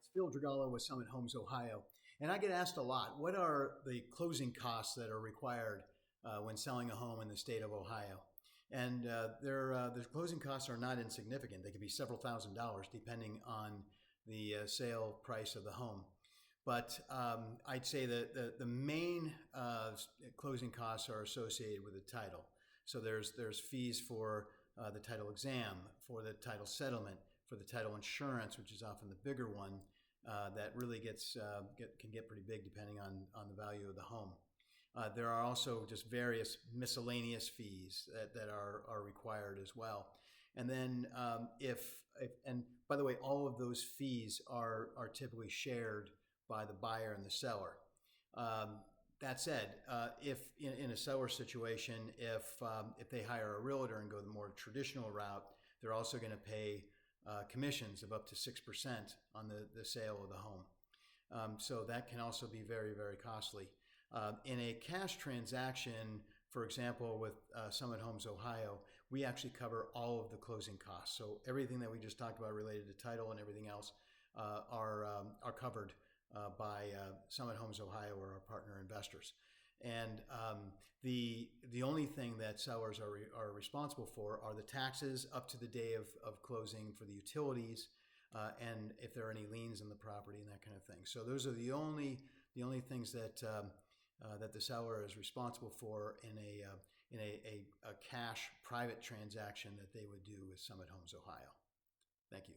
It's Phil Dragalo with Summit Homes, Ohio. And I get asked a lot, what are the closing costs that are required when selling a home in the state of Ohio? And their closing costs are not insignificant. They could be several $1,000s depending on the sale price of the home. But I'd say that the main closing costs are associated with the title. So there's fees for the title exam, for the title settlement, for the title insurance, which is often the bigger one, that really can get pretty big depending on the value of the home. There are also just various miscellaneous fees that are required as well. And then and by the way, all of those fees are typically shared by the buyer and the seller. That said, if in a seller situation, if they hire a realtor and go the more traditional route, they're also going to pay commissions of up to 6% on the sale of the home. So that can also be very, very costly. In a cash transaction, for example, with Summit Homes Ohio, we actually cover all of the closing costs. So everything that we just talked about related to title and everything else are covered by Summit Homes Ohio or our partner investors. And the only thing that sellers are responsible for are the taxes up to the day of closing, for the utilities, and if there are any liens on the property and that kind of thing. So those are the only things that that the seller is responsible for in a cash private transaction that they would do with Summit Homes Ohio. Thank you.